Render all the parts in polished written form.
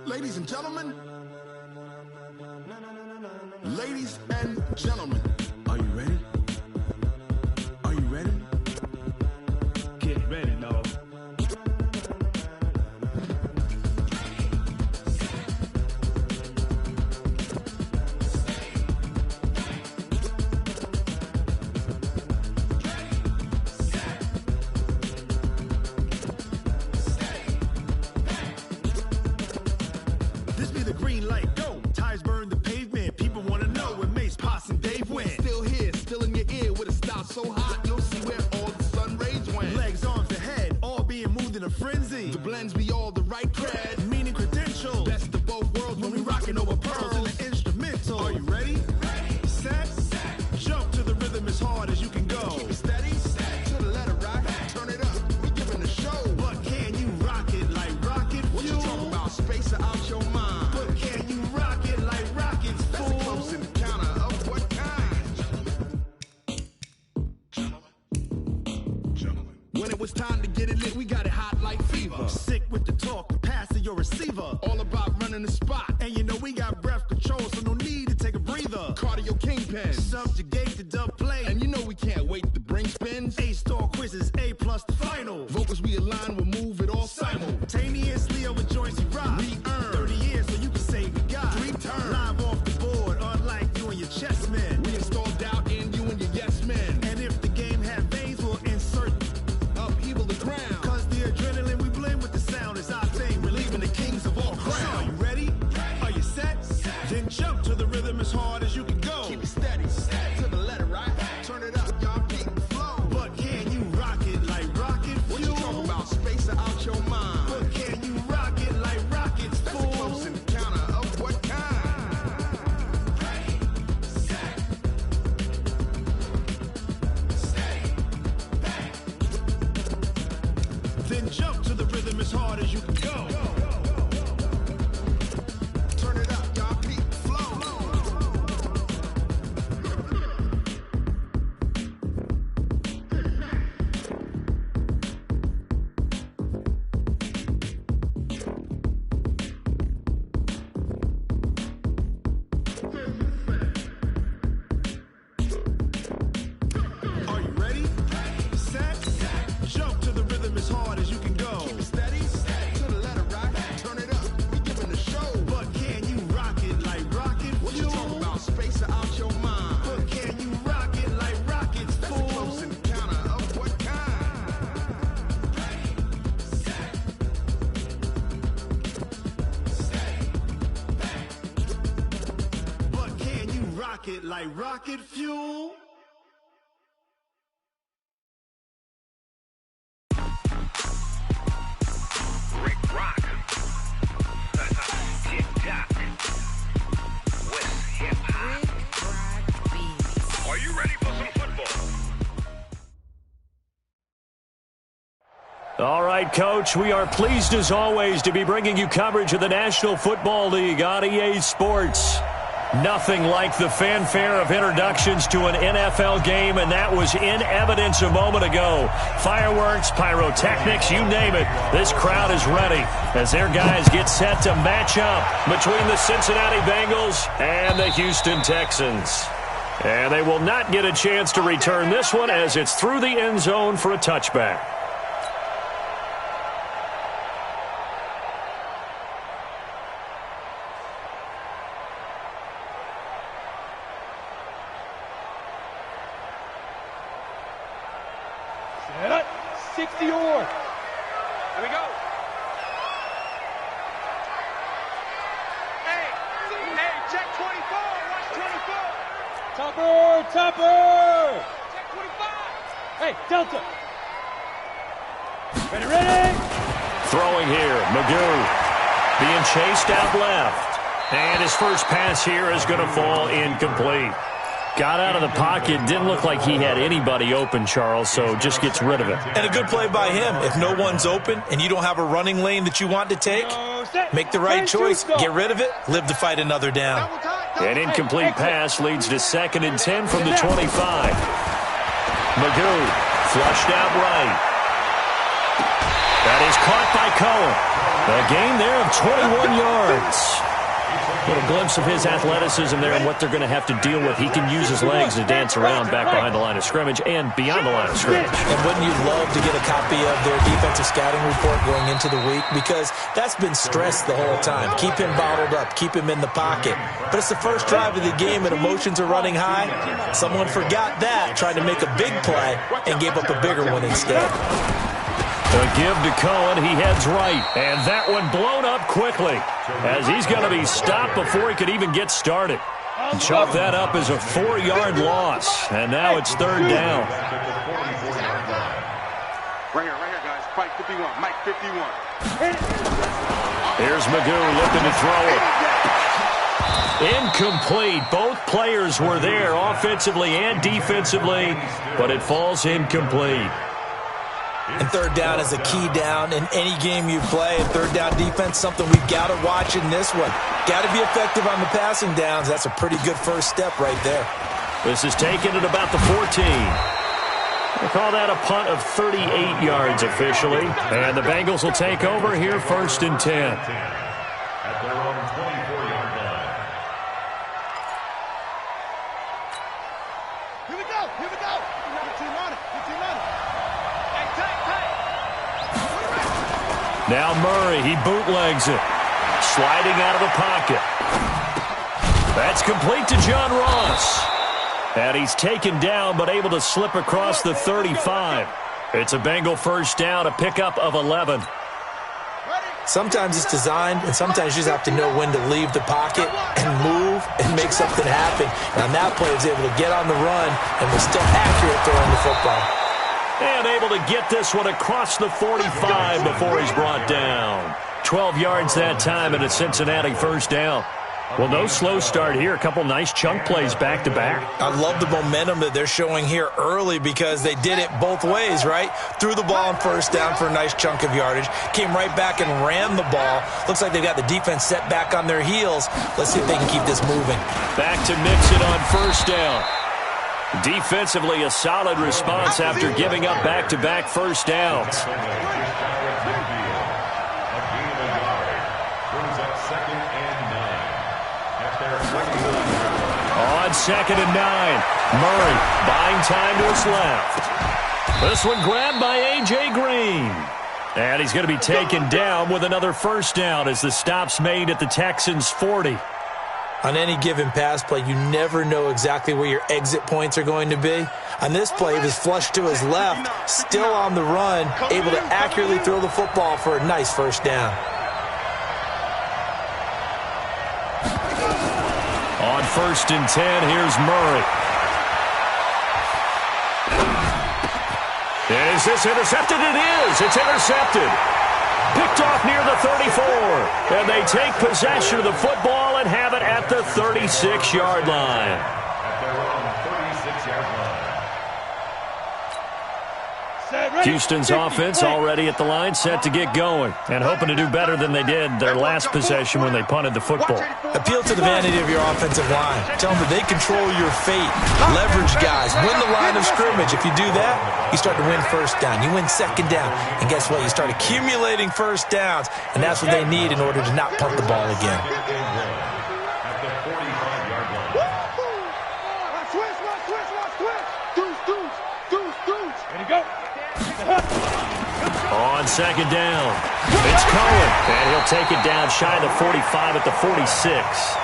Ladies and gentlemen, ladies and gentlemen, are you ready? Are you ready? Get ready, no. This be the green light, go. Tires burn the pavement. People want to know where Mace, Poss, and Dave went. Still here, still in your ear with a style so hot, you'll see where all the sun rays went. Legs, arms, and head, all being moved in a frenzy. The blends be all the right cred, meaning credentials. Best of both worlds when we rockin' over pearls in the instrumental. Are you ready? Set, jump to the rhythm as hard as you can go. Keep it steady, to the letter rock, turn it up, we giving a show. But can you rock it like rocket fuel? What you talking about, space or out your mind? But can you rock it like rockets, fool? That's a close encounter of what kind? Gentlemen. When it was time to get it lit, we got it hot like fever. Sick with the talk, the pass of your receiver. All about running the spot. And you know we got breath control, so no need to take a breather. Cardio kingpin, subjugate the dub play. And you know we can't wait to bring spins. A-star quizzes, A+ the final. Vocals we align, we'll move it all simultaneously over joints you rock. We earn 30 years, so you can say we got 3 turns. Live off the board, unlike you and your chess men. We install doubt in you and your yes men. And if the game had veins, we'll insert upheaval the ground. Cause the adrenaline we blend with the sound is our thing, relieving the kings of all crowns. So are you ready? Are you set? Then jump to the rhythm as hard as you can go. Keep it steady, to the letter, right? Turn it up, y'all keep the flow. But can you rock it like rocket fuel? What you talking about, space or out your mind? But can you rock it like rockets, fool? That's a close encounter of what kind? Ready, set, stay back. Then jump to the rhythm as hard as you can go. Turn it up, y'all keep the flow. Are you ready? Set, jump to the rhythm as hard as you can go. Keep it steady, to the letter rock, turn it up, we giving a show. But can you rock it like rocket fuel? What you talking about, space or out your mind? But can you rock it like rockets, fool? That's a close encounter of what kind? Ready, set, stay back. But can you rock it like rocket fuel? Rick Rock. Tick-tock. With hip-hop. Are you ready for some football? All right, Coach, we are pleased as always to be bringing you coverage of the National Football League on EA Sports. Nothing like the fanfare of introductions to an NFL game, and that was in evidence a moment ago. Fireworks, pyrotechnics, you name it. This crowd is ready as their guys get set to match up between the Cincinnati Bengals and the Houston Texans. And they will not get a chance to return this one as it's through the end zone for a touchback. Set up, 60-yard. Here we go. Hey, check 24. Watch 24. Topper. Check 25. Hey, Delta. Ready. Throwing here, Magoo being chased out left. And his first pass here is going to fall incomplete. Got out of the pocket, didn't look like he had anybody open, Charles, so just gets rid of it. And a good play by him. If no one's open and you don't have a running lane that you want to take, make the right choice, get rid of it, live to fight another down. An incomplete pass leads to 2nd and 10 from the 25. Magoo flushed out right. That is caught by Cohen. A gain there of 21 yards. A little glimpse of his athleticism there and what they're going to have to deal with. He can use his legs to dance around back behind the line of scrimmage and beyond the line of scrimmage. And wouldn't you love to get a copy of their defensive scouting report going into the week? Because that's been stressed the whole time. Keep him bottled up. Keep him in the pocket. But it's the first drive of the game and emotions are running high. Someone forgot that, tried to make a big play, and gave up a bigger one instead. The give to Cohen, he heads right, and that one blown up quickly as he's going to be stopped before he could even get started. Chalk that up as a 4-yard loss, and now it's third down. Right here, guys. Mike 51. Mike 51. Here's Magoo looking to throw it. Incomplete. Both players were there offensively and defensively, but it falls incomplete. And third down is a key down in any game you play. And third down defense, something we've got to watch in this one. Got to be effective on the passing downs. That's a pretty good first step right there. This is taken at about the 14. We'll call that a punt of 38 yards officially. And the Bengals will take over here first and 10. At their own 24-yard line. Here we go. Here we go. Good team on it. Good team on it. Hey, tight. Now Murray, he bootlegs it. Sliding out of the pocket. That's complete to John Ross. And he's taken down but able to slip across the 35. It's a Bengal first down, a pickup of 11. Sometimes it's designed, and sometimes you just have to know when to leave the pocket and move and make something happen. And on that play, he was able to get on the run and was still accurate throwing the football. And able to get this one across the 45 before he's brought down. 12 yards that time and a Cincinnati first down. Well, no slow start here. A couple nice chunk plays back-to-back. I love the momentum that they're showing here early because they did it both ways, right? Threw the ball on first down for a nice chunk of yardage. Came right back and ran the ball. Looks like they've got the defense set back on their heels. Let's see if they can keep this moving. Back to Mixon on first down. Defensively, a solid response after giving up back-to-back first downs. On second and 9, Murray buying time to his left. This one grabbed by A.J. Green. And he's going to be taken down with another first down as the stop's made at the Texans' 40. On any given pass play, you never know exactly where your exit points are going to be. On this play, he was flushed to his left, still on the run, able to accurately throw the football for a nice first down. On first and 10, here's Murray. Is this intercepted? It is. It's intercepted. Picked off near the 34. And they take possession of the football and have it at the 36-yard line. At their own 36-yard line. Houston's offense already at the line, set to get going, and hoping to do better than they did their last possession when they punted the football. Appeal to the vanity of your offensive line. Tell them that they control your fate. Leverage guys. Win the line of scrimmage. If you do that, you start to win first down. You win second down. And guess what? You start accumulating first downs, and that's what they need in order to not punt the ball again. At the 45-yard line. Ready to go. On second down, it's Cohen, and he'll take it down shy of the 45 at the 46.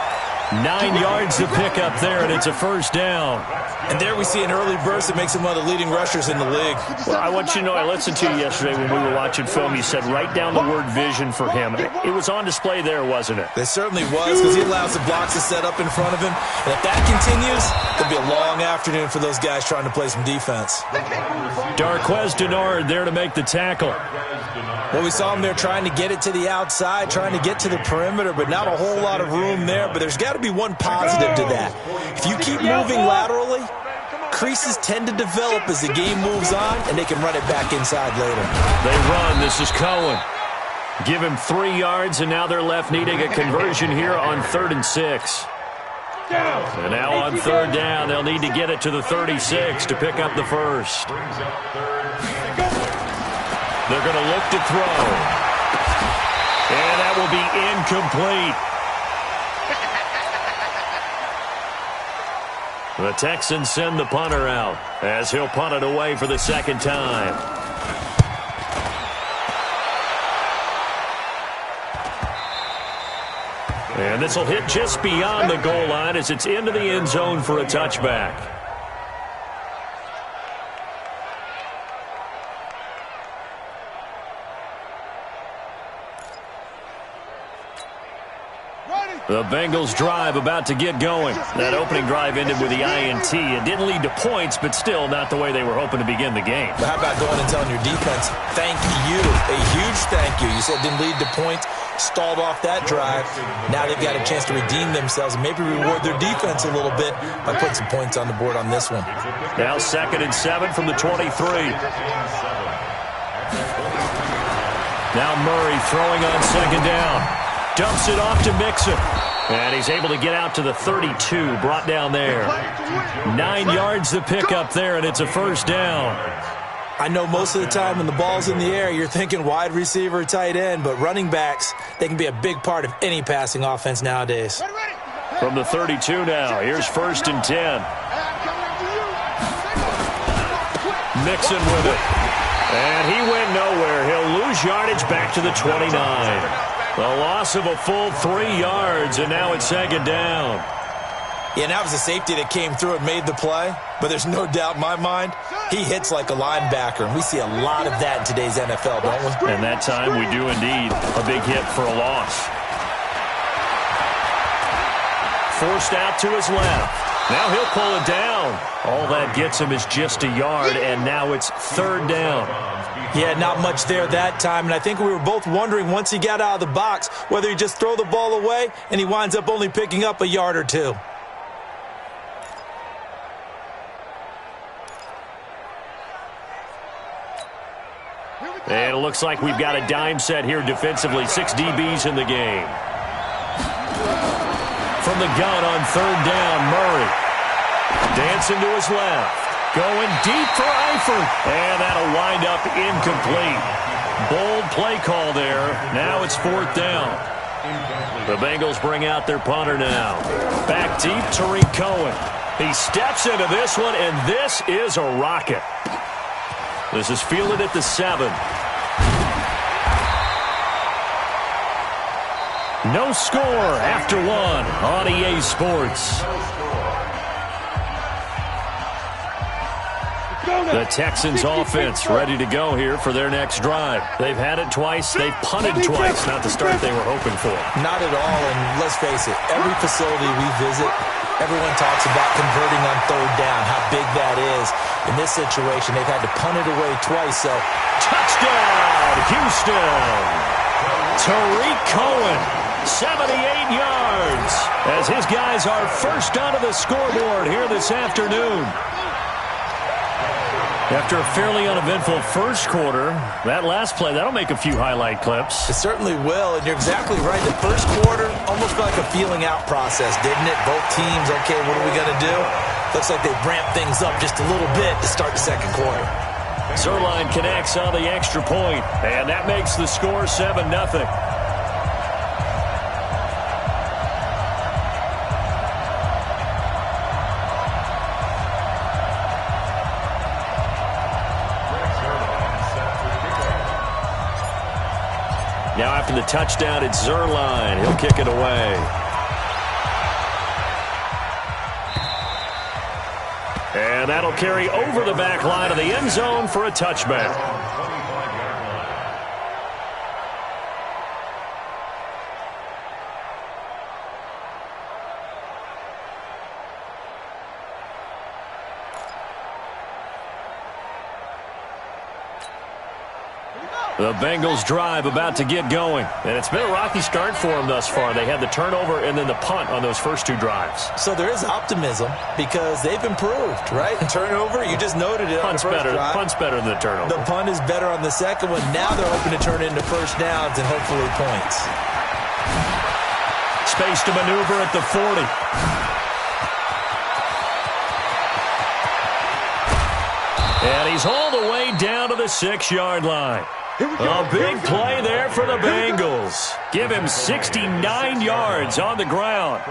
9 yards to pick up there, and it's a first down. And there we see an early burst that makes him one of the leading rushers in the league. Well, I want you to know, I listened to you yesterday when we were watching film. You said write down the word vision for him. It was on display there, wasn't it? It certainly was, because he allows the blocks to set up in front of him. And if that continues, there'll be a long afternoon for those guys trying to play some defense. Darquez Denard there to make the tackle. Well, we saw him there trying to get it to the outside, trying to get to the perimeter, but not a whole lot of room there. But there's got to be one positive to that. If you keep moving laterally, creases tend to develop as the game moves on, and they can run it back inside later. They run. This is Cohen. Give him 3 yards, and now they're left needing a conversion here on 3rd and 6. And now on 3rd down, they'll need to get it to the 36 to pick up the first. They're going to look to throw. And that will be incomplete. The Texans send the punter out as he'll punt it away for the second time. And this will hit just beyond the goal line as it's into the end zone for a touchback. The Bengals drive about to get going. That opening drive ended with the INT. It didn't lead to points, but still not the way they were hoping to begin the game. But how about going and telling your defense, thank you, a huge thank you. You said it didn't lead to points, stalled off that drive. Now they've got a chance to redeem themselves and maybe reward their defense a little bit by putting some points on the board on this one. Now 2nd and 7 from the 23. Now Murray throwing on 2nd down. Dumps it off to Mixon. And he's able to get out to the 32, brought down there. 9 yards to pick up there, and it's a first down. I know most of the time when the ball's in the air, you're thinking wide receiver, tight end, but running backs, they can be a big part of any passing offense nowadays. From the 32 now, here's 1st and 10. Mixon with it. And he went nowhere. He'll lose yardage back to the 29. The loss of a full 3 yards, and now it's 2nd down. Yeah, and that was a safety that came through and made the play, but there's no doubt in my mind, he hits like a linebacker, and we see a lot of that in today's NFL, don't we? And that time we do indeed. A big hit for a loss. Forced out to his left. Now he'll pull it down. All that gets him is just a yard, and now it's 3rd down. Yeah, not much there that time, and I think we were both wondering once he got out of the box whether he'd just throw the ball away, and he winds up only picking up a yard or two. And it looks like we've got a dime set here defensively. 6 DBs in the game. From the gun on 3rd down, Murray. Dancing to his left. Going deep for Eifert. And that'll wind up incomplete. Bold play call there. Now it's 4th down. The Bengals bring out their punter now. Back deep, Tariq Cohen. He steps into this one, and this is a rocket. This is fielded at the 7. No score after 1 on EA Sports. The Texans offense ready to go here for their next drive. They've had it twice. They've punted twice. Not the start they were hoping for. Not at all, and let's face it, every facility we visit, everyone talks about converting on 3rd down, how big that is. In this situation, they've had to punt it away twice, so. Touchdown, Houston! Tariq Cohen, 78 yards, as his guys are first onto the scoreboard here this afternoon. After a fairly uneventful first quarter, that last play, that'll make a few highlight clips. It certainly will, and you're exactly right. The first quarter almost felt like a feeling out process, didn't it? Both teams, okay, what are we going to do? Looks like they've ramped things up just a little bit to start the second quarter. Zerline connects on the extra point, and that makes the score 7-0. Now after the touchdown, it's Zerline. He'll kick it away. And that'll carry over the back line of the end zone for a touchback. The Bengals drive about to get going. And it's been a rocky start for them thus far. They had the turnover and then the punt on those first 2 drives. So there is optimism because they've improved, right? Turnover, you just noted it. Punt's better. Punt's better than the turnover. The punt is better on the second one. Now they're hoping to turn it into first downs and hopefully points. Space to maneuver at the 40. And he's all the way down to the 6-yard line. A big play there for the Bengals. Give him 69 yards on the ground.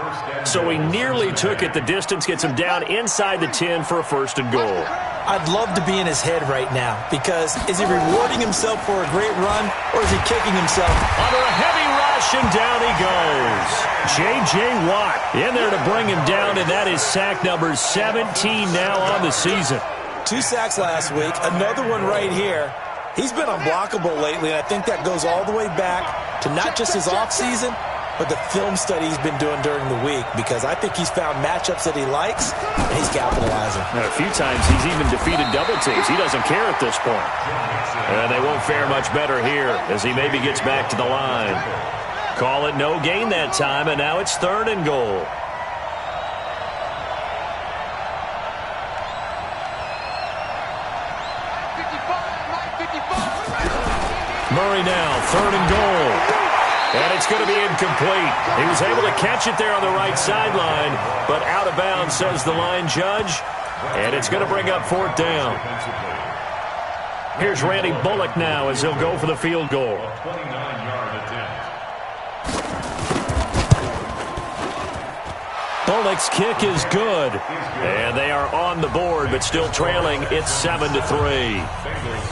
So he nearly took it the distance, gets him down inside the 10 for a 1st and goal. I'd love to be in his head right now because is he rewarding himself for a great run or is he kicking himself? Under a heavy rush, and down he goes. J.J. Watt in there to bring him down, and that is sack number 17 now on the season. 2 sacks last week, another one right here. He's been unblockable lately, and I think that goes all the way back to not just his offseason, but the film study he's been doing during the week, because I think he's found matchups that he likes, and he's capitalizing. And a few times he's even defeated double teams. He doesn't care at this point. And they won't fare much better here as he maybe gets back to the line. Call it no gain that time, and now it's 3rd and goal. Murray now, 3rd and goal. And it's going to be incomplete. He was able to catch it there on the right sideline, but out of bounds, says the line judge. And it's going to bring up 4th down. Here's Randy Bullock now as he'll go for the field goal. Bullock's kick is good. And they are on the board, but still trailing. It's 7-3.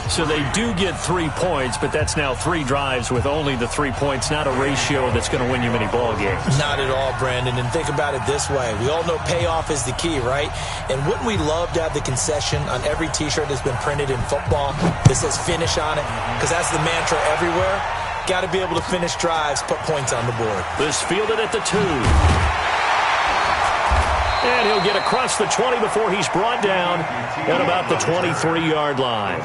So they do get 3 points, but that's now 3 drives with only the 3 points, not a ratio that's going to win you many ball games. Not at all, Brandon. And think about it this way. We all know payoff is the key, right? And wouldn't we love to have the concession on every T-shirt that's been printed in football that says finish on it? Because that's the mantra everywhere. Got to be able to finish drives, put points on the board. This fielded at the 2. And he'll get across the 20 before he's brought down at about the 23-yard line.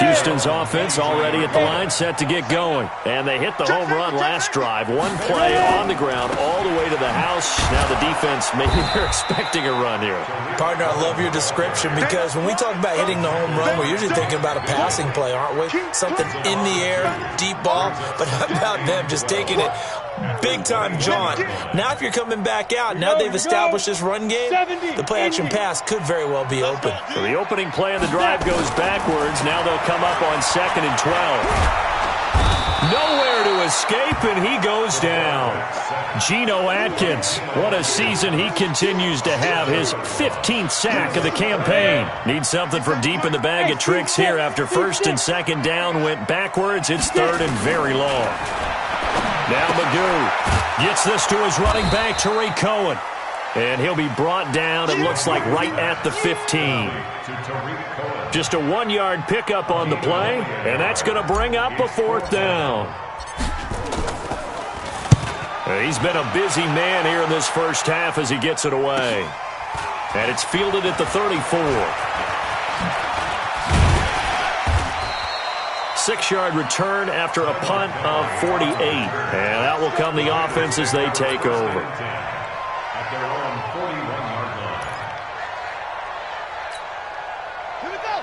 Houston's offense already at the line, set to get going. And they hit the home run last drive. One play on the ground all the way to the house. Now the defense, maybe they're expecting a run here. Partner, I love your description because when we talk about hitting the home run, we're usually thinking about a passing play, aren't we? Something in the air, deep ball. But how about them just taking it big-time jaunt? Now if you're coming back out, now they've established this run game, the play-action pass could very well be open. So the opening play of the drive goes backwards. Now they'll come up on 2nd and 12. Nowhere to escape, and he goes down. Geno Atkins, what a season he continues to have. His 15th sack of the campaign. Needs something from deep in the bag of tricks here after 1st and 2nd down went backwards. It's 3rd and very long. Now Magoo gets this to his running back, Tariq Cohen. And he'll be brought down, it looks like, right at the 15. Just a 1-yard pickup on the play, and that's going to bring up a 4th down. He's been a busy man here in this first half as he gets it away. And it's fielded at the 34. 6-yard return after a punt of 48. And out will come the offense as they take over.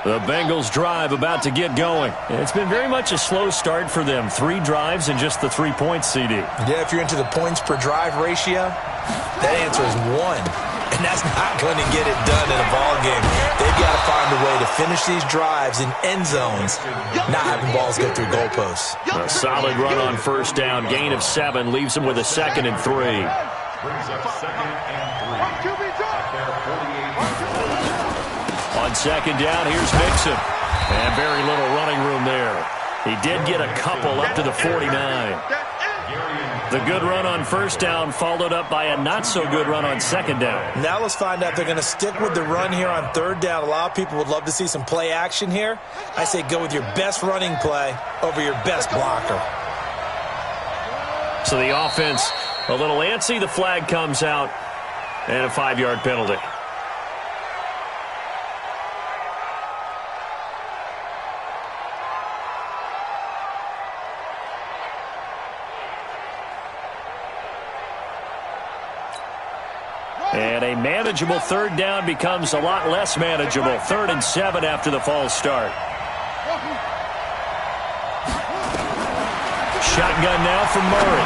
The Bengals drive about to get going. It's been very much a slow start for them. 3 drives and just the 3 points, CD. Yeah, if you're into the points per drive ratio, that answer is 1. And that's not going to get it done in a ball game. They've got to find a way to finish these drives in end zones, not having balls go through goalposts. A solid run on 1st down. Gain of 7 leaves them with a 2nd and 3. On 2nd down, here's Mixon. And very little running room there. He did get a couple up to the 49. The good run on 1st down followed up by a not-so-good run on 2nd down. Now let's find out if they're going to stick with the run here on 3rd down. A lot of people would love to see some play action here. I say go with your best running play over your best blocker. So the offense a little antsy. The flag comes out and a 5-yard penalty. And a manageable 3rd down becomes a lot less manageable. 3rd and 7 after the false start. Shotgun now from Murray.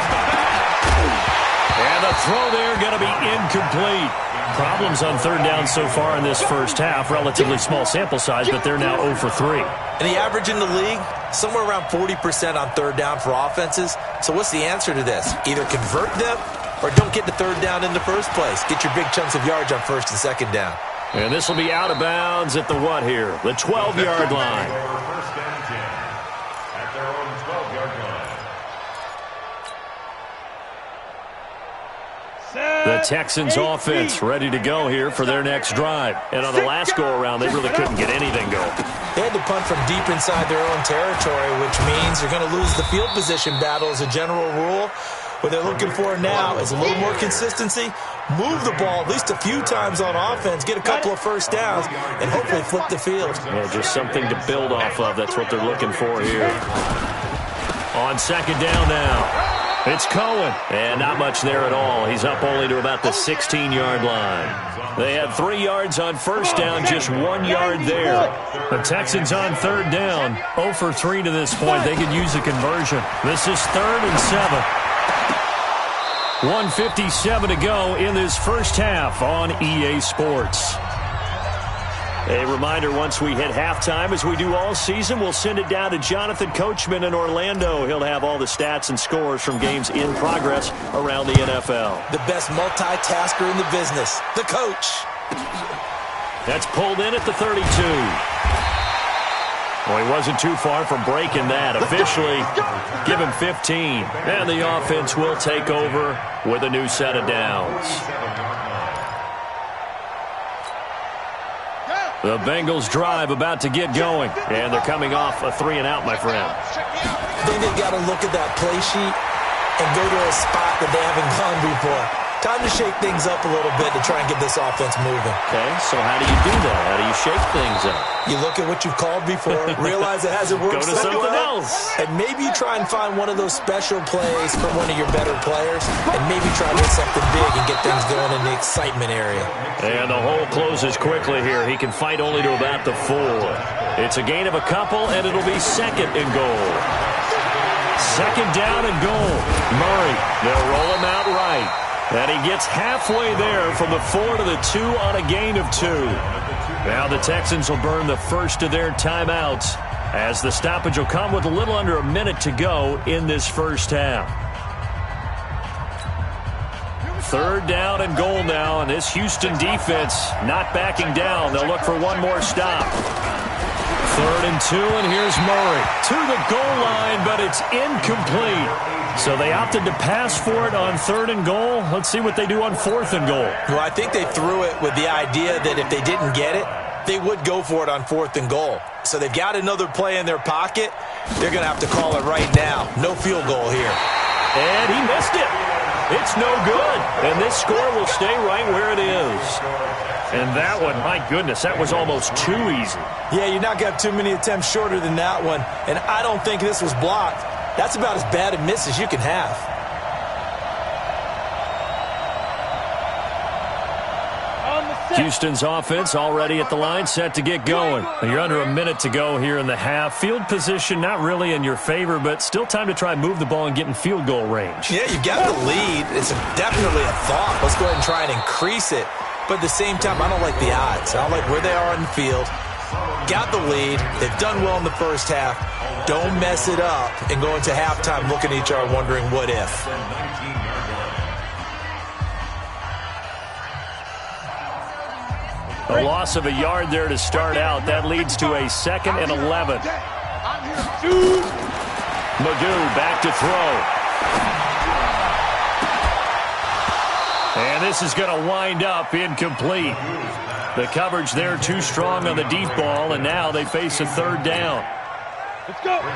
And the throw there going to be incomplete. Problems on third down so far in this first half. Relatively small sample size, but they're now 0 for 3. And the average in the league, somewhere around 40% on third down for offenses. So what's the answer to this? Either convert them or don't get to third down in the first place. Get your big chunks of yards on first and second down. And this will be out of bounds at the what here? The 12-yard line. First down 10 at their own 12-yard line. The Texans offense ready to go here for their next drive. And on the last go-around, they really couldn't get anything going. They had to punt from deep inside their own territory, which means you're going to lose the field position battle as a general rule. What they're looking for now is a little more consistency, move the ball at least a few times on offense, get a couple of first downs, and hopefully flip the field. Yeah, just something to build off of. That's what they're looking for here. On second down now. It's Cohen, and not much there at all. He's up only to about the 16-yard line. They had 3 yards on first down, just 1 yard there. The Texans on third down, 0 for 3 to this point. They could use a conversion. This is 3rd and 7. 1:57 to go in this first half on EA Sports. A reminder, once we hit halftime, as we do all season, we'll send it down to Jonathan Coachman in Orlando. He'll have all the stats and scores from games in progress around the NFL. The best multitasker in the business, the coach. That's pulled in at the 32. Well, he wasn't too far from breaking that. Officially, give him 15. And the offense will take over with a new set of downs. The Bengals drive about to get going. And they're coming off a 3-and-out, my friend. I think they've got to look at that play sheet and go to a spot that they haven't gone before. Time to shake things up a little bit to try and get this offense moving. Okay, so how do you do that? How do you shake things up? You look at what you've called before, realize it hasn't worked Go to so something well, else. and maybe try and find one of those special plays from one of your better players, and maybe try to hit something big and get things going in the excitement area. And the hole closes quickly here. He can fight only to about the 4. It's a gain of a couple, and it'll be 2nd and goal. 2nd down and goal. Murray, they'll roll him out right. And he gets halfway there from the 4 to the 2 on a gain of 2. Now the Texans will burn the first of their timeouts as the stoppage will come with a little under a minute to go in this first half. 3rd down and goal now, and this Houston defense not backing down. They'll look for one more stop. 3rd and 2, and here's Murray to the goal line, but it's incomplete. So they opted to pass for it on 3rd and goal. Let's see what they do on 4th and goal. Well, I think they threw it with the idea that if they didn't get it, they would go for it on 4th and goal. So they've got another play in their pocket. They're going to have to call it right now. No field goal here. And he missed it. It's no good. And this score will stay right where it is. And that one, my goodness, that was almost too easy. Yeah, you're not going to have too many attempts shorter than that one. And I don't think this was blocked. That's about as bad a miss as you can have. Houston's offense already at the line, set to get going. You're under a minute to go here in the half. Field position not really in your favor, but still time to try and move the ball and get in field goal range. Yeah, you've got the lead. It's definitely a thought. Let's go ahead and try and increase it. But at the same time, I don't like the odds. I don't like where they are in the field. Got the lead. They've done well in the first half. Don't mess it up and go into halftime looking at each other wondering what if. A loss of a yard there to start out. That leads to a 2nd and 11. Magoo back to throw. And this is going to wind up incomplete. The coverage there too strong on the deep ball, and now they face a 3rd down.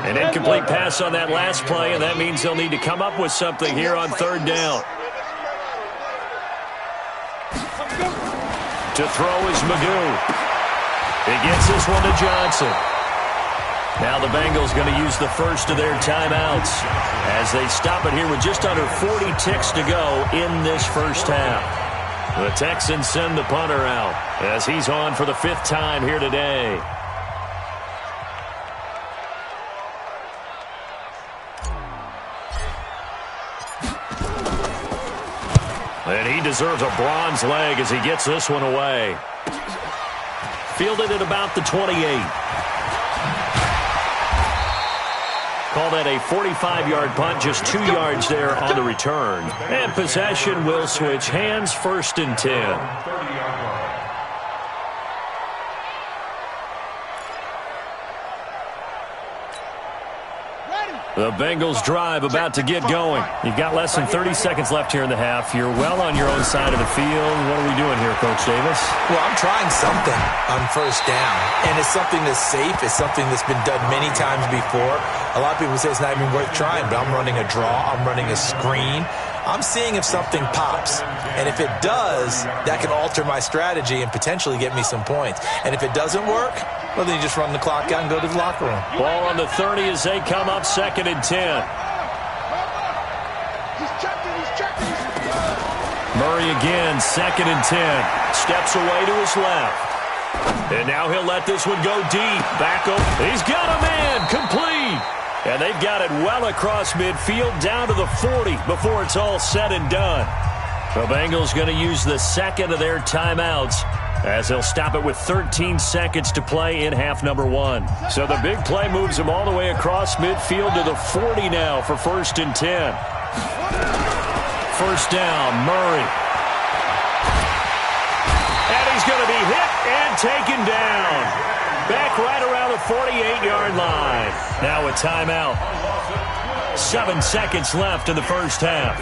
An incomplete pass on that last play, and that means they'll need to come up with something here on 3rd down. To throw is Magoo. He gets this one to Johnson. Now the Bengals going to use the first of their timeouts as they stop it here with just under 40 ticks to go in this first half. The Texans send the punter out as he's on for the 5th time here today. deserves a bronze leg as he gets this one away. Fielded at about the 28. Call that a 45-yard punt, just 2 yards there on the return. And possession will switch hands, 1st and 10. The Bengals drive about to get going. You've got less than 30 seconds left here in the half. You're well on your own side of the field. What are we doing here, Coach Davis? Well, I'm trying something on 1st down, and it's something that's safe. It's something that's been done many times before. A lot of people say it's not even worth trying, but I'm running a draw. I'm running a screen. I'm seeing if something pops, and if it does, that can alter my strategy and potentially get me some points. And if it doesn't work, well, then you just run the clock out and go to the locker room. Ball on the 30 as they come up, 2nd and 10. Murray again, 2nd and 10. Steps away to his left. And now he'll let this one go deep. Back up. He's got a man. Complete. And they've got it well across midfield down to the 40 before it's all said and done. The Bengals going to use the second of their timeouts as they'll stop it with 13 seconds to play in half number 1. So the big play moves them all the way across midfield to the 40 now for 1st and 10. 1st down, Murray. And he's going to be hit and taken down. Back right around the 48-yard line. Now a timeout. 7 seconds left in the first half.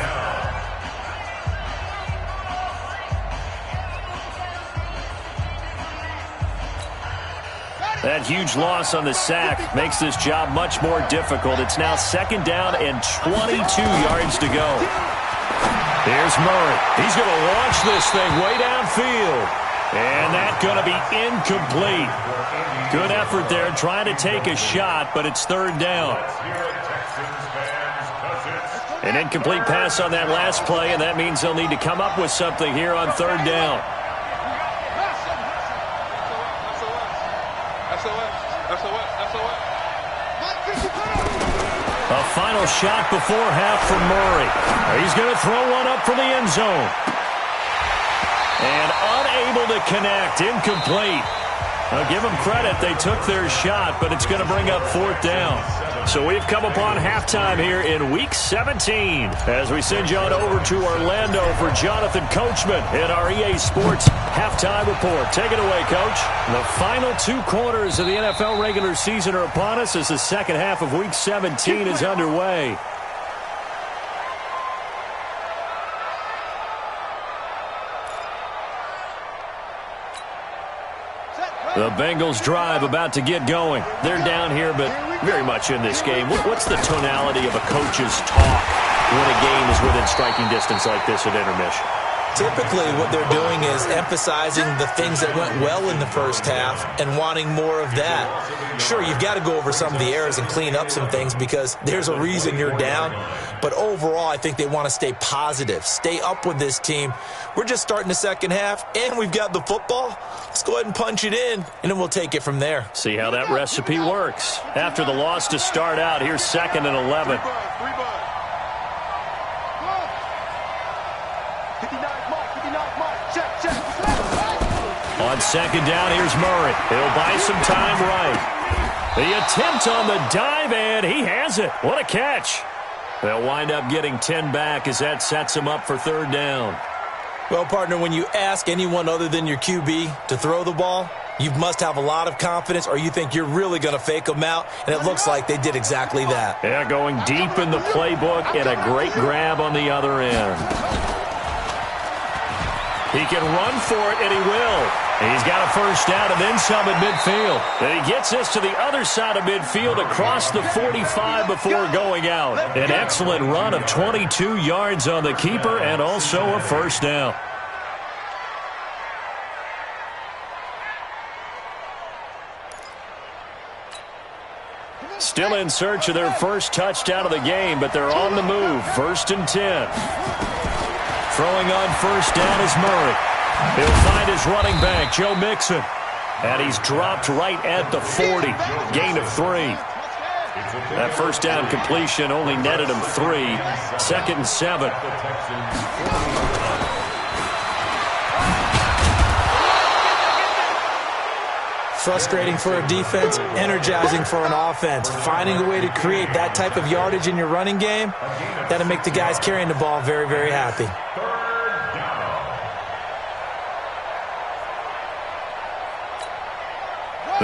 That huge loss on the sack makes this job much more difficult. It's now 2nd down and 22 yards to go. Here's Murray. He's going to launch this thing way downfield. And that's going to be incomplete. Good effort there trying to take a shot, but it's 3rd down. An incomplete pass on that last play, and that means they'll need to come up with something here on 3rd down. A final shot before half from Murray. He's going to throw one up for the end zone. And unable to connect, incomplete. Now give them credit, they took their shot, but it's going to bring up 4th down. So we've come upon halftime here in Week 17 as we send you on over to Orlando for Jonathan Coachman in our EA Sports Halftime Report. Take it away, Coach. The final 2 quarters of the NFL regular season are upon us as the second half of Week 17 is underway. The Bengals drive about to get going. They're down here, but very much in this game. What's the tonality of a coach's talk when a game is within striking distance like this at intermission? Typically, what they're doing is emphasizing the things that went well in the first half and wanting more of that. Sure, you've got to go over some of the errors and clean up some things because there's a reason you're down. But overall, I think they want to stay positive, stay up with this team. We're just starting the second half, and we've got the football. Let's go ahead and punch it in, and then we'll take it from there. See how that recipe works. After the loss to start out, here's 2nd and 11. On 2nd down, here's Murray. He'll buy some time right. The attempt on the dive, and he has it. What a catch. They'll wind up getting 10 back as that sets him up for 3rd down. Well, partner, when you ask anyone other than your QB to throw the ball, you must have a lot of confidence or you think you're really going to fake them out, and it looks like they did exactly that. Yeah, going deep in the playbook and a great grab on the other end. He can run for it, and he will. He's got a 1st down and then some at midfield. And he gets this to the other side of midfield across the 45 before going out. An excellent run of 22 yards on the keeper and also a 1st down. Still in search of their first touchdown of the game, but they're on the move. 1st and 10. Throwing on 1st down is Murray. He'll find his running back, Joe Mixon. And he's dropped right at the 40. Gain of 3. That 1st down completion only netted him 3. 2nd and 7. frustrating for a defense, energizing for an offense. Finding a way to create that type of yardage in your running game, that'll make the guys carrying the ball very, very happy.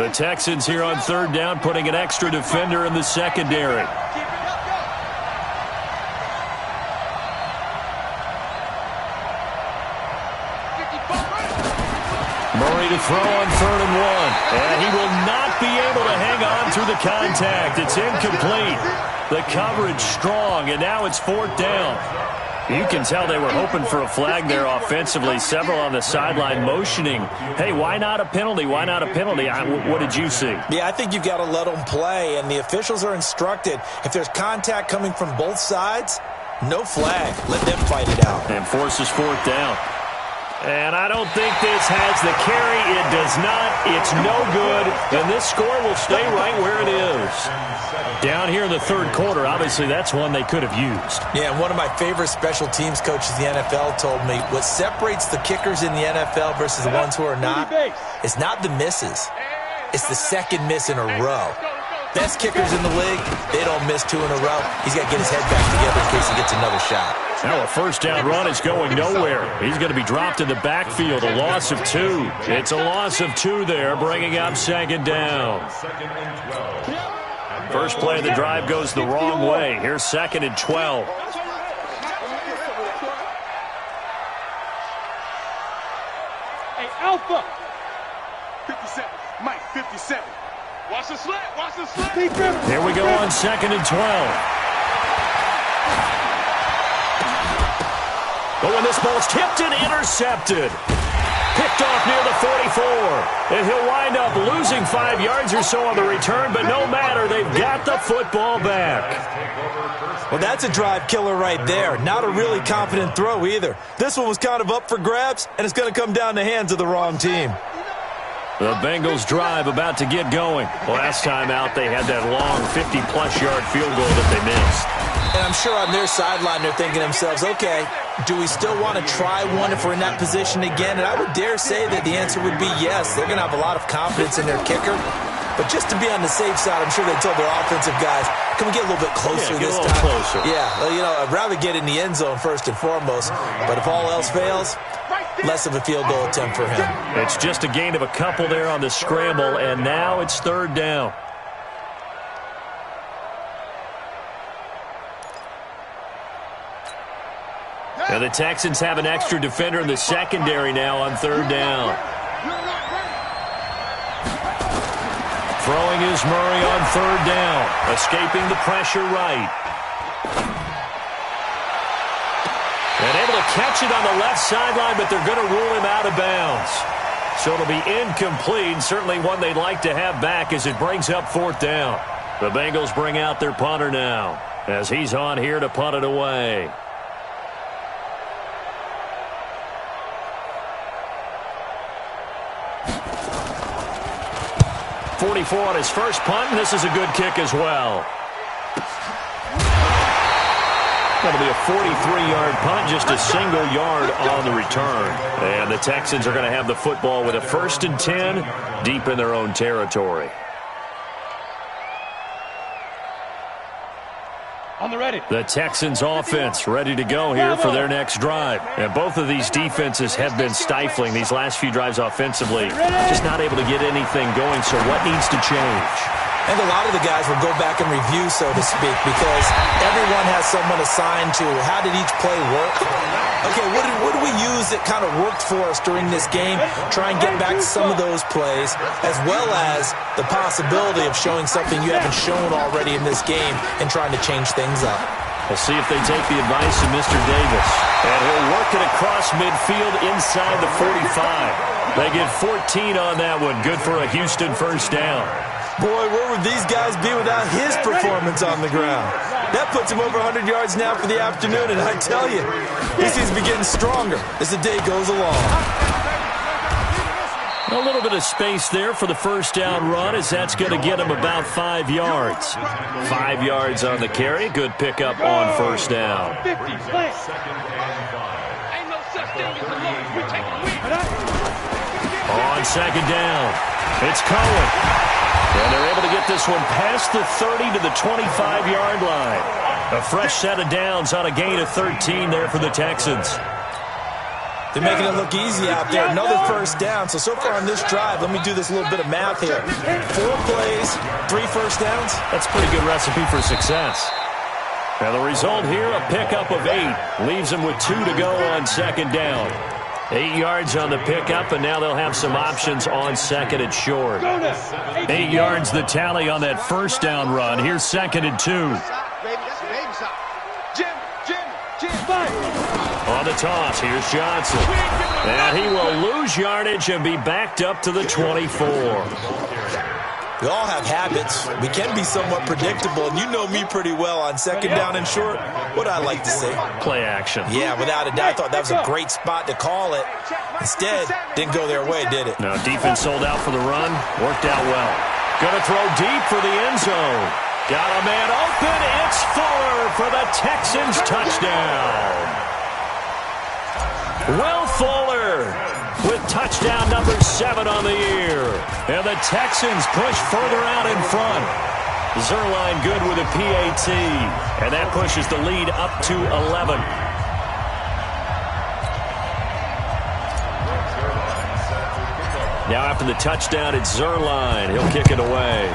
The Texans here on third down, putting an extra defender in the secondary. Murray to throw on 3rd and 1. And he will not be able to hang on through the contact. It's incomplete. The coverage strong, and now it's 4th down. You can tell they were hoping for a flag there offensively. Several on the sideline motioning, hey, why not a penalty? Why not a penalty? What did you see? Yeah, I think you've got to let them play, and the officials are instructed. If there's contact coming from both sides, no flag. Let them fight it out. And forces 4th down. And I don't think this has the carry. It does not. It's no good. And this score will stay right where it is. Down here in the 3rd quarter, obviously that's one they could have used. Yeah, and one of my favorite special teams coaches in the NFL told me what separates the kickers in the NFL versus the ones who are not is not the misses. It's the second miss in a row. Best kickers in the league, they don't miss 2 in a row. He's got to get his head back together in case he gets another shot. Now a 1st down run is going nowhere. He's going to be dropped in the backfield, a loss of 2. It's a loss of 2 there, bringing up 2nd down. First play of the drive goes the wrong way. Here's 2nd and 12. Hey, Alpha. 57. Mike, 57. Watch the slant. Watch the slant. Here we go on 2nd and 12. But when this ball's tipped and intercepted, picked off near the 44, and he'll wind up losing 5 yards or so on the return, but no matter, they've got the football back. Well, that's a drive killer right there. Not a really confident throw either. This one was kind of up for grabs, and it's going to come down the hands of the wrong team. The Bengals drive about to get going. Last time out, they had that long 50-plus yard field goal that they missed. And I'm sure on their sideline they're thinking to themselves, okay, do we still want to try one if we're in that position again? And I would dare say that the answer would be yes. They're going to have a lot of confidence in their kicker. But just to be on the safe side, I'm sure they told their offensive guys, can we get a little bit closer this time? Closer. Yeah, well, you know, I'd rather get in the end zone first and foremost. But if all else fails, less of a field goal attempt for him. It's just a gain of a couple there on the scramble, and now it's 3rd down. And the Texans have an extra defender in the secondary now on 3rd down. Throwing is Murray on 3rd down. Escaping the pressure right. And able to catch it on the left sideline, but they're going to rule him out of bounds. So it'll be incomplete, certainly one they'd like to have back as it brings up 4th down. The Bengals bring out their punter now as he's on here to punt it away. 44 on his first punt, and this is a good kick as well. That'll be a 43-yard punt, just a single yard on the return. And the Texans are going to have the football with a 1st and 10 deep in their own territory. On the ready. The Texans offense ready to go here for their next drive. And both of these defenses have been stifling these last few drives offensively. Just not able to get anything going, so what needs to change? And a lot of the guys will go back and review, so to speak, because everyone has someone assigned to how did each play work. Okay, what do we use that kind of worked for us during this game? Try and get back to some of those plays, as well as the possibility of showing something you haven't shown already in this game and trying to change things up. We'll see if they take the advice of Mr. Davis. And he'll work it across midfield inside the 45. They get 14 on that one. Good for a Houston 1st down. Boy, where would these guys be without his performance on the ground? That puts him over 100 yards now for the afternoon, and I tell you, he seems to be getting stronger as the day goes along. A little bit of space there for the 1st down run, as that's going to get him about 5 yards. 5 yards on the carry. Good pickup on 1st down. 50, ain't no such thing as a loss. We take a win. On second down, it's Cohen. And they're able to get this one past the 30 to the 25-yard line. A fresh set of downs on a gain of 13 there for the Texans. They're making it look easy out there. Another first down. So far on this drive, let me do this little bit of math here. 4 plays, 3 first downs. That's a pretty good recipe for success. Now the result here, a pickup of 8. Leaves them with 2 to go on second down. 8 yards on the pickup, and now they'll have some options on second and short. 8 yards the tally on that first down run. Here's second and 2. On the toss, here's Johnson. And he will lose yardage and be backed up to the 24. We all have habits. We can be somewhat predictable, and you know me pretty well on second down and short. What I like to say? Play action. Yeah, without a doubt. I thought that was a great spot to call it. Instead, didn't go their way, did it? Now, defense sold out for the run. Worked out well. Gonna throw deep for the end zone. Got a man open. It's Fuller for the Texans touchdown. Will Fuller with touchdown number 7 on the year. And the Texans push further out in front. Zerline good with a PAT. And that pushes the lead up to 11. Now after the touchdown, it's Zerline. He'll kick it away.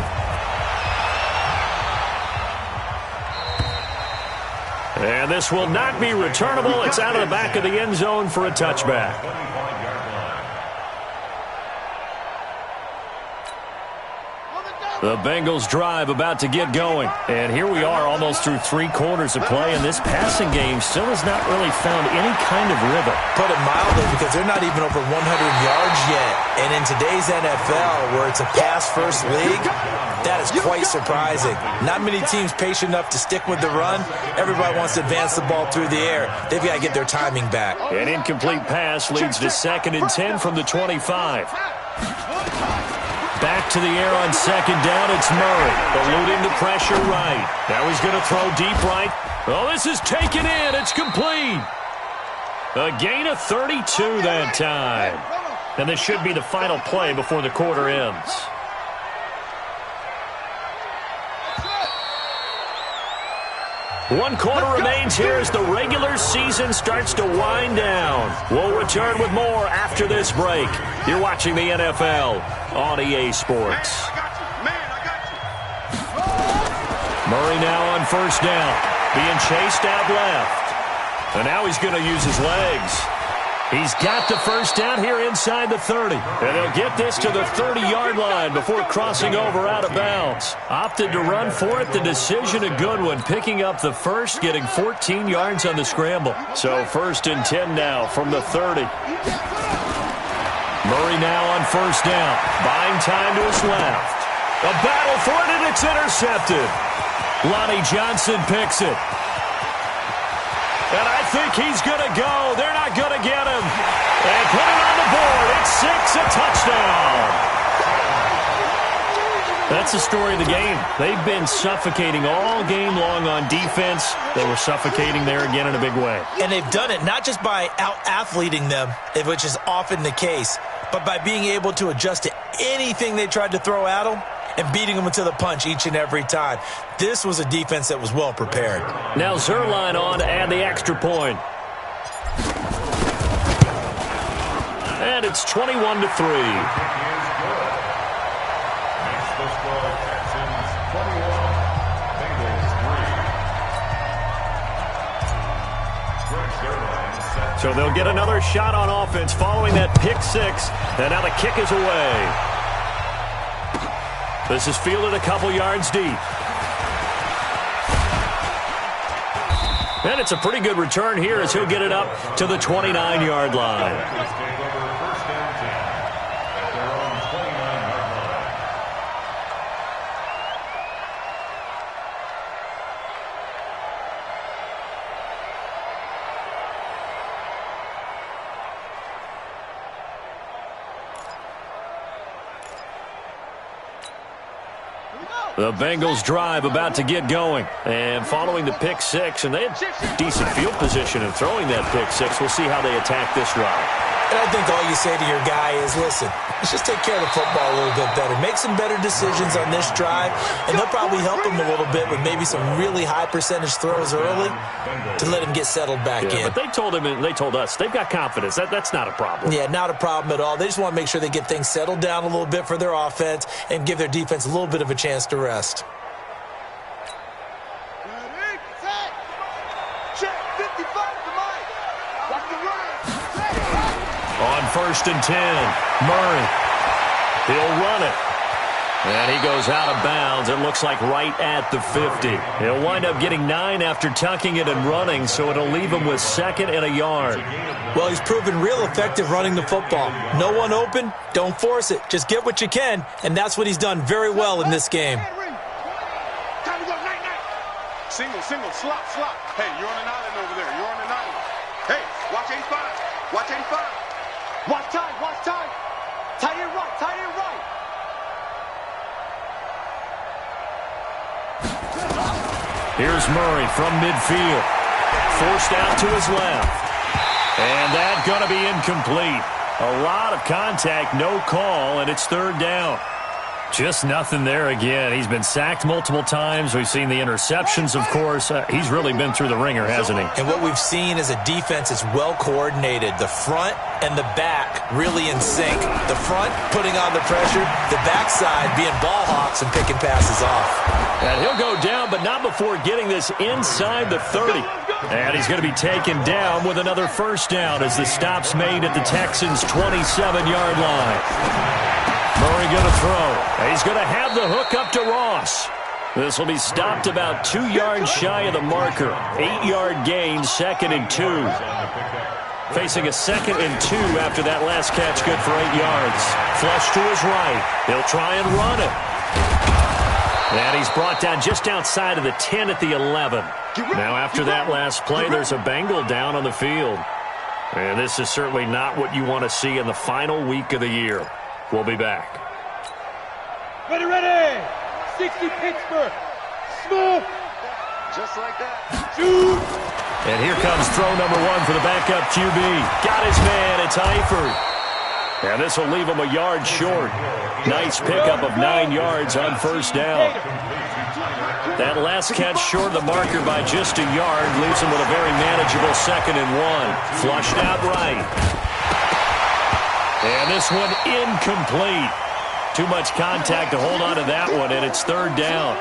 And this will not be returnable. It's out of the back of the end zone for a touchback. The Bengals drive about to get going. And here we are almost through 3 quarters of play, and this passing game still has not really found any kind of rhythm. Put it mildly, because they're not even over 100 yards yet. And in today's NFL, where it's a pass-first league, that is quite surprising. Not many teams patient enough to stick with the run. Everybody wants to advance the ball through the air. They've got to get their timing back. An incomplete pass leads to second and 10 from the 25. Back to the air on second down, it's Murray. Eluding the pressure right. Now he's going to throw deep right. Oh, this is taken in. It's complete. A gain of 32 that time. And this should be the final play before the quarter ends. One quarter remains here as the regular season starts to wind down. We'll return with more after this break. You're watching the NFL on EA Sports. Murray now on first down, being chased out left. And now he's going to use his legs. He's got the first down here inside the 30. And he'll get this to the 30-yard line before crossing over out of bounds. Opted to run for it. The decision a good one. Picking up the first, getting 14 yards on the scramble. So first and 10 now from the 30. Murray now on first down. Buying time to his left. A battle for it, and it's intercepted. Lonnie Johnson picks it. And I think he's going to go. They're not going to get him. And put it on the board. It's 6, a touchdown. That's the story of the game. They've been suffocating all game long on defense. They were suffocating there again in a big way. And they've done it not just by out-athleting them, which is often the case, but by being able to adjust to anything they tried to throw at them and beating them to the punch each and every time. This was a defense that was well prepared. Now Zerline on to add the extra point. And it's 21-3. So they'll get another shot on offense following that pick 6. And now the kick is away. This is fielded a couple yards deep. And it's a pretty good return here as he'll get it up to the 29-yard line. The Bengals drive about to get going. And following the pick 6, and they had decent field position in throwing that pick 6. We'll see how they attack this drive. And I think all you say to your guy is, listen, let's just take care of the football a little bit better. Make some better decisions on this drive, and they'll probably help him a little bit with maybe some really high percentage throws early to let him get settled back in. But they told him and they told us they've got confidence. That's not a problem. Yeah, not a problem at all. They just want to make sure they get things settled down a little bit for their offense and give their defense a little bit of a chance to rest. On 1st and 10, Murray. He'll run it. And he goes out of bounds. It looks like right at the 50. He'll wind up getting 9 after tucking it and running, so it'll leave him with 2nd and a yard. Well, he's proven real effective running the football. No one open, don't force it. Just get what you can, and that's what he's done very well in this game. Single, slop. Hey, you're on an island over there. You're on an island. Hey, watch 85. Watch 85. Watch time. Tight end right. Here's Murray from midfield. Forced out to his left. And that's going to be incomplete. A lot of contact, no call, and it's 3rd down. Just nothing there again. He's been sacked multiple times. We've seen the interceptions, of course. He's really been through the ringer, hasn't he? And what we've seen is a defense that's well coordinated. The front and the back really in sync. The front putting on the pressure, the backside being ball hawks and picking passes off. And he'll go down, but not before getting this inside the 30. And he's going to be taken down with another 1st down as the stop's made at the Texans' 27-yard line. Murray going to throw. He's going to have the hook up to Ross. This will be stopped about 2 yards shy of the marker. 8-yard gain, 2nd and 2. Facing a 2nd and 2 after that last catch, good for 8 yards. Flush to his right. He'll try and run it. And he's brought down just outside of the 10 at the 11. Now after that last play, there's a Bengal down on the field. And this is certainly not what you want to see in the final week of the year. We'll be back. Ready. 60 Pittsburgh. Smooth. Just like that. Shoot. And here comes throw number 1 for the backup QB. Got his man. It's Eifert. And this will leave him a yard short. Nice pickup of 9 yards on 1st down. That last catch short of the marker by just a yard leaves him with a very manageable 2nd and 1. Flushed out right. And this one incomplete. Too much contact to hold on to that one, and it's 3rd down.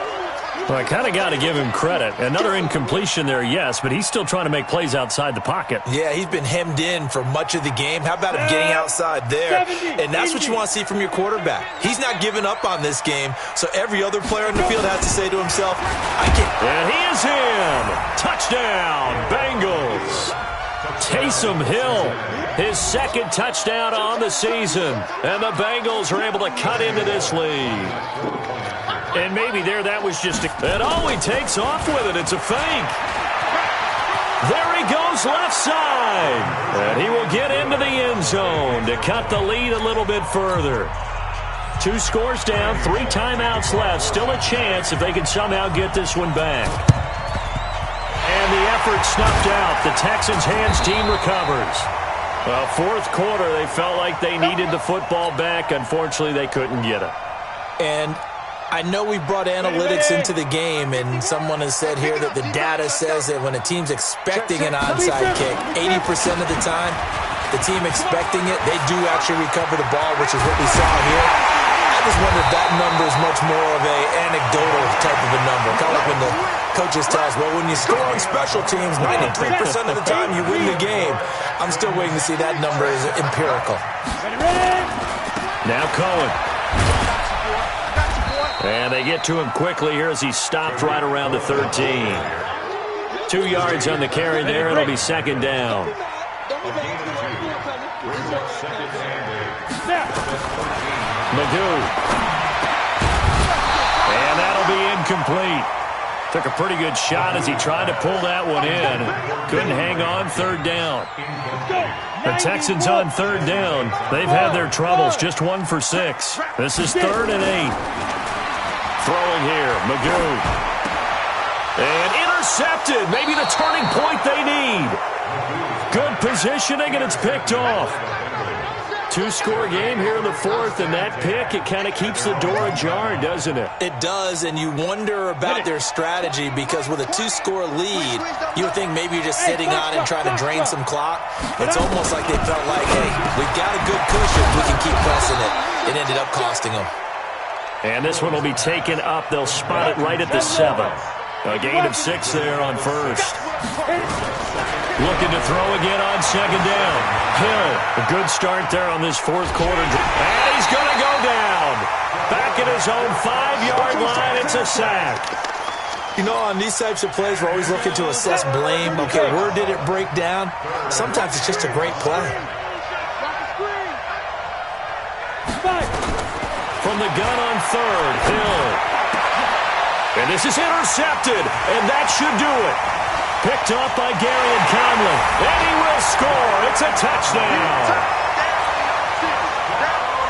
Well, I kind of got to give him credit. Another incompletion there, yes, but he's still trying to make plays outside the pocket. Yeah, he's been hemmed in for much of the game. How about him getting outside there? And that's what you want to see from your quarterback. He's not giving up on this game, so every other player in the field has to say to himself, I can. And he is in. Touchdown, Bengals. Taysom Hill, his 2nd touchdown on the season. And the Bengals are able to cut into this lead. And maybe that was just and oh, he takes off with it. It's a fake. There he goes left side. And he will get into the end zone to cut the lead a little bit further. 2 scores down, 3 timeouts left. Still a chance if they can somehow get this one back. And the effort snuffed out. The Texans' hands team recovers. Well, 4th quarter, they felt like they needed the football back. Unfortunately, they couldn't get it. And I know we brought analytics into the game, and someone has said here that the data says that when a team's expecting an onside kick, 80% of the time, the team expecting it, they do actually recover the ball, which is what we saw here. I just wonder if that number is much more of an anecdotal type of a number. Kind of like when the coaches tell us, well, when you score on special teams, 93% of the time you win the game. I'm still waiting to see that number is empirical. Now Cohen. And they get to him quickly here as he stopped right around the 13. 2 yards on the carry there. It'll be 2nd down. Magoo. And that'll be incomplete. Took a pretty good shot as he tried to pull that one in. Couldn't hang on. 3rd down. The Texans on 3rd down. They've had their troubles. Just 1 for 6. This is 3rd and 8. Throwing here, Magoo. And intercepted. Maybe the turning point they need. Good positioning, and it's picked off. two-score game here in the fourth, and that pick, it kind of keeps the door ajar, doesn't it? It does, and you wonder about their strategy because with a two-score lead, you would think maybe you're just sitting on it and trying to drain some clock. It's almost like they felt like, hey, we've got a good cushion. We can keep pressing it. It ended up costing them. And this one will be taken up. They'll spot it right at the 7. A gain of 6 there on first. Looking to throw again on second down. Hill, a good start there on this fourth quarter. And he's going to go down. Back at his own 5-yard line, it's a sack. You know, on these types of plays, we're always looking to assess blame. Okay, where did it break down? Sometimes it's just a great play. From the gun on third, Hill. And this is intercepted, and that should do it. Picked off by Gary and Conley. And he will score. It's a touchdown.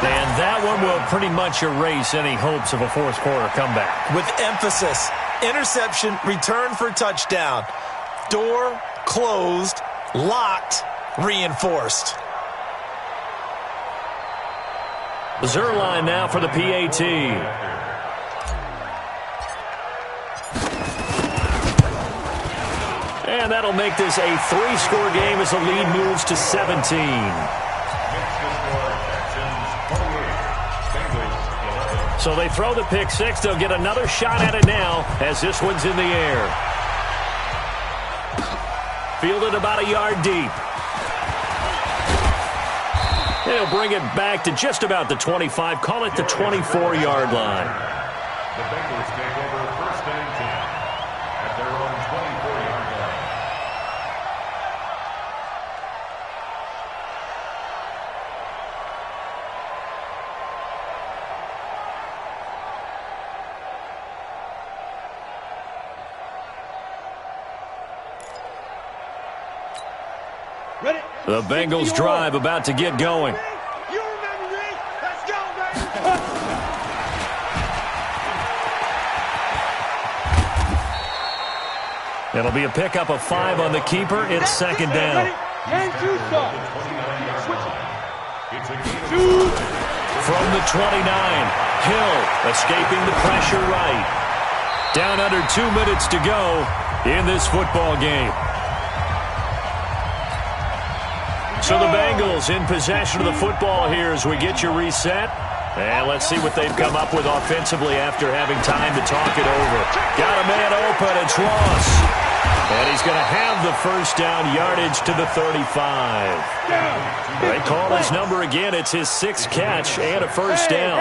And that one will pretty much erase any hopes of a fourth quarter comeback. With emphasis, interception, return for touchdown. Door closed, locked, reinforced. Zerline now for the PAT. And that'll make this a 3-score game as the lead moves to 17. So they throw the pick 6. They'll get another shot at it now as this one's in the air. Fielded about a yard deep. They'll bring it back to just about the 25. Call it the 24-yard line. The Bengals take over first and 10 at their own 24-yard line. Ready? The Bengals drive about to get going. You remember me? Let's go, baby! It'll be a pickup of 5 on the keeper. It's second down. And two stop. From the 29, Hill escaping the pressure right. Down under 2 minutes to go in this football game. So the Bengals in possession of the football here as we get you reset. And let's see what they've come up with offensively after having time to talk it over. Got a man open. It's Ross. And he's going to have the first down, yardage to the 35. They call his number again. It's his 6th catch and a first down.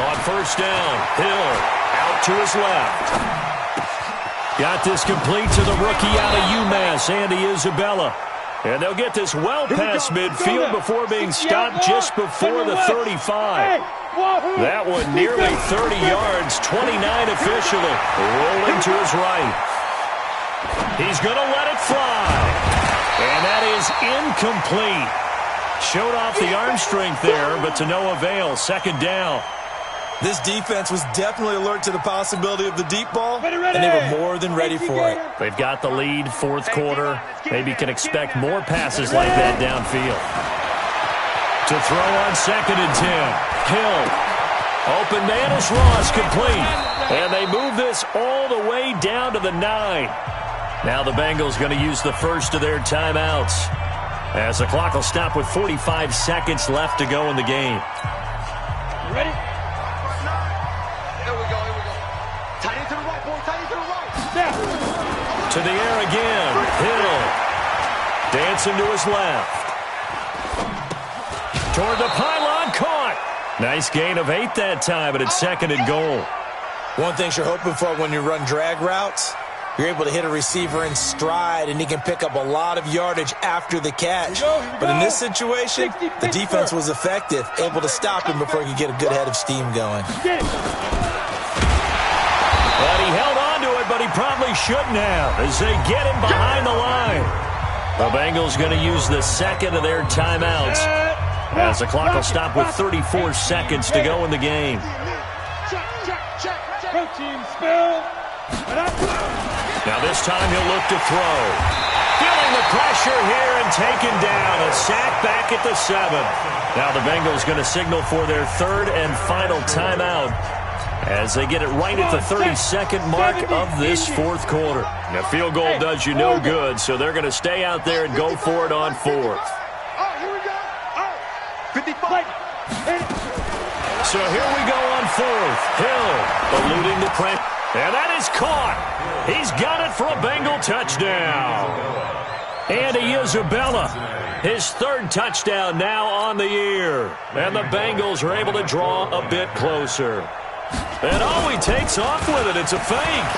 On first down, Hill out to his left. Got this complete to the rookie out of UMass, Andy Isabella. And they'll get this well past midfield before being stopped just before the 35. That one nearly 30 yards, 29 officially. Rolling to his right. He's going to let it fly. And that is incomplete. Showed off the arm strength there, but to no avail. Second down. This defense was definitely alert to the possibility of the deep ball, and they were more than ready for it. They've got the lead, fourth quarter. Maybe can expect more passes like that downfield. To throw on second and 10. Hill. Open man is Ross, complete. And they move this all the way down to the 9. Now the Bengals going to use the first of their timeouts, as the clock will stop with 45 seconds left to go in the game. You ready? To the air again. Hill. Dancing to his left. Toward the pylon, caught. Nice gain of 8 that time, but it's second and goal. One thing you're hoping for when you run drag routes, you're able to hit a receiver in stride, and he can pick up a lot of yardage after the catch. But in this situation, the defense was effective, able to stop him before he could get a good head of steam going. But he held on to it, but he probably shouldn't have, as they get him behind the line. The Bengals going to use the second of their timeouts, as the clock will stop with 34 seconds to go in the game. Now this time he'll look to throw. Feeling feeling the pressure here and taken down. A sack back at the 7. Now the Bengals going to signal for their third and final timeout as they get it right at the 32nd mark of this fourth quarter. A field goal does you no good, so they're going to stay out there and go for it on fourth. Here we go. 55. So here we go on fourth. Hill eluding the pressure. And that is caught. He's got it for a Bengal touchdown. Andy Isabella, his third touchdown now on the year. And the Bengals are able to draw a bit closer. And he takes off with it. It's a fake.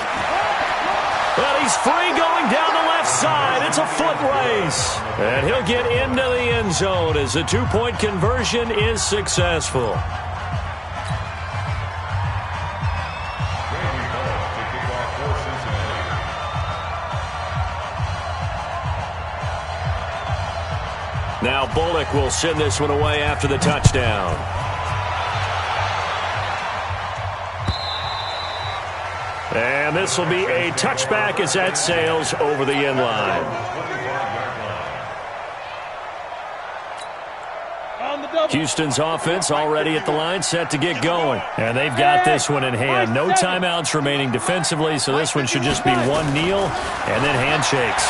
But he's free going down the left side. It's a foot race. And he'll get into the end zone as the two-point conversion is successful. Now Bullock will send this one away after the touchdown. And this will be a touchback as that sails over the end line. Houston's offense already at the line, set to get going. And they've got this one in hand. No timeouts remaining defensively, so this one should just be one kneel and then handshakes.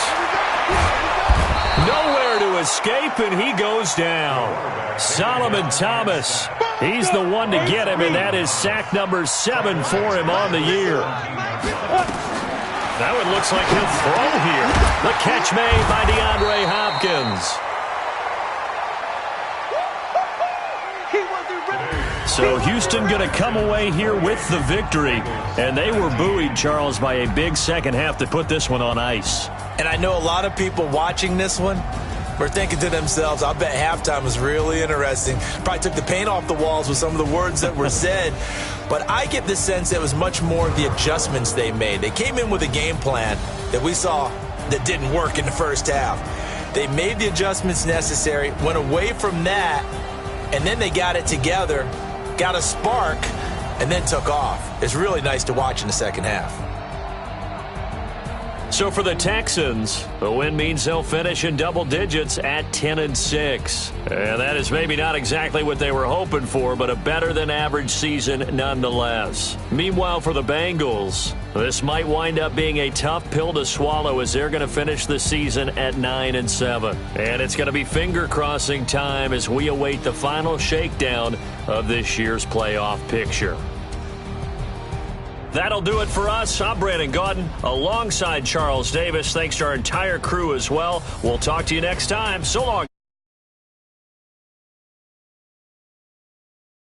Nowhere to escape, and he goes down. Solomon Thomas, he's the one to get him, and that is sack number 7 for him on the year. That one looks like he'll throw here. The catch made by DeAndre Hopkins. So Houston going to come away here with the victory, and they were buoyed, Charles, by a big second half to put this one on ice. And I know a lot of people watching this one were thinking to themselves, I bet halftime was really interesting. Probably took the paint off the walls with some of the words that were said. But I get the sense that it was much more of the adjustments they made. They came in with a game plan that we saw that didn't work in the first half. They made the adjustments necessary, went away from that, and then they got it together, got a spark, and then took off. It's really nice to watch in the second half. So for the Texans, the win means they'll finish in double digits at 10-6. And that is maybe not exactly what they were hoping for, but a better than average season nonetheless. Meanwhile, for the Bengals, this might wind up being a tough pill to swallow as they're going to finish the season at 9-7. And it's going to be finger-crossing time as we await the final shakedown of this year's playoff picture. That'll do it for us. I'm Brandon Gaudin alongside Charles Davis. Thanks to our entire crew as well. We'll talk to you next time. So long.